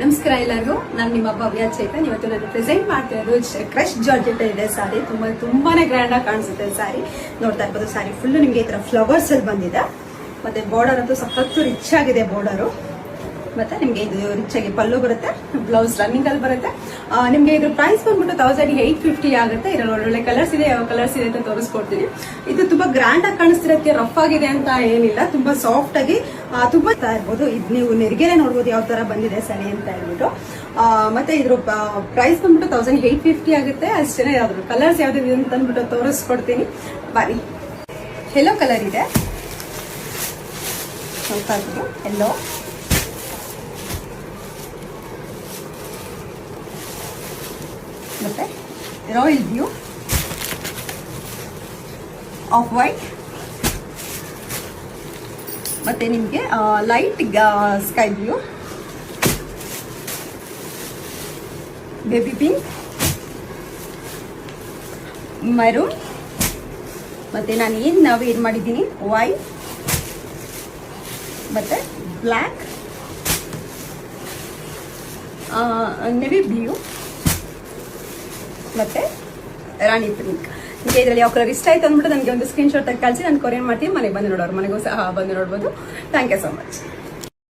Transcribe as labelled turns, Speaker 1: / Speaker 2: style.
Speaker 1: ನಮಸ್ಕಾರ ಎಲ್ಲರಿಗೂ. ನಾನು ನಿಮ್ಮ ಭವ್ಯ ಚೈತನ್. ಇವತ್ತು ನಾನು ಪ್ರೆಸೆಂಟ್ ಮಾಡ್ತಾ ಇರೋದು ಕ್ರಶ್ ಜಾರ್ಜೆಟ್ ಇದೆ ಸಾರಿ. ತುಂಬಾನೇ ಗ್ರ್ಯಾಂಡ್ ಆಗಿ ಕಾಣಿಸುತ್ತೆ ಸಾರಿ. ನೋಡ್ತಾ ಇರ್ಬೋದು, ಸಾರಿ ಫುಲ್ ನಿಮ್ಗೆ ಈ ತರ ಫ್ಲವರ್ಸ್ ಅಲ್ಲಿ ಬಂದಿದೆ. ಮತ್ತೆ ಬಾರ್ಡರ್ ಅಂತೂ ಸಖತ್ತು ರಿಚ್ ಆಗಿದೆ ಬಾರ್ಡರು. ಮತ್ತೆ ನಿಮ್ಗೆ ಇದು ರಿಚ್ ಆಗಿ ಪಲ್ಲು ಬರುತ್ತೆ, ಬ್ಲೌಸ್ ರನ್ನಿಂಗ್ ಅಲ್ಲಿ ಬರುತ್ತೆ. ನಿಮ್ಗೆ ಇದ್ರ ಪ್ರೈಸ್ ಬಂದ್ಬಿಟ್ಟು 1850 ಆಗುತ್ತೆ. ಇದ್ರಲ್ಲಿ ಒಳ್ಳೊಳ್ಳೆ ಕಲರ್ಸ್ ಇದೆ, ಯಾವ ಕಲರ್ಸ್ ಇದೆ ಅಂತ ತೋರಿಸ್ಕೊಡ್ತೀನಿ. ಇದು ತುಂಬಾ ಗ್ರ್ಯಾಂಡ್ ಆಗಿ ಕಾಣಿಸ್ತಿರಕ್ಕೆ, ರಫ್ ಆಗಿದೆ ಅಂತ ಏನಿಲ್ಲ, ತುಂಬಾ ಸಾಫ್ಟ್ ಆಗಿ ತುಂಬಾ ಇರ್ಬೋದು. ಇದು ನೀವು ನೆರಿಗೆನೆ ನೋಡ್ಬೋದು ಯಾವ ತರ ಬಂದಿದೆ ಸರಿ ಅಂತ ಹೇಳ್ಬಿಟ್ಟು. ಮತ್ತೆ ಇದ್ರ ಪ್ರೈಸ್ ಬಂದ್ಬಿಟ್ಟು 1850 ಆಗುತ್ತೆ ಅಷ್ಟೇ. ಯಾವ್ದು ಕಲರ್ಸ್ ಯಾವ್ದಿದೆ ಅಂತ ಅಂದ್ಬಿಟ್ಟು ತೋರಿಸ್ಕೊಡ್ತೀನಿ ಬನ್ನಿ. ಯೆಲ್ಲೋ ಕಲರ್ ಇದೆ, ನೋಡ್ತಾ ಇರ್ಬೋದು ಯೆಲ್ಲೋ. ಮತ್ತೆ ರಾಯಲ್ ಬ್ಲೂ, ಆಫ್ ವೈಟ್, ಮತ್ತೆ ನಿಮ್ಗೆ light sky blue, baby pink, maroon, ಮತ್ತೆ ನಾನು ಏನು ವೇರ್ ಮಾಡಿದ್ದೀನಿ ವೈಟ್, ಮತ್ತೆ ಬ್ಲ್ಯಾಕ್, ನೆವಿ ಬ್ಲೂ, ಮತ್ತೆ ರಾಣಿ ಪಿಂಕ್. ನಿಮಗೆ ಇದರಲ್ಲಿ ಯಾವ ಕಲರ್ ಇಷ್ಟ ಆಯ್ತು ಅಂದ್ಬಿಟ್ಟು ನನಗೆ ಒಂದು ಸ್ಕ್ರೀನ್ ಶಾಟ್ ತೆಗೆದು ಕಳಿಸಿ, ನಾನು ಕೊರಿಯರ್ ಮಾಡ್ತೀನಿ. ಮನೆಗೆ ಬಂದು ನೋಡೋರು ಮನೆಗೂ ಸಹ ಬಂದು ನೋಡ್ಬೋದು. Thank you so much.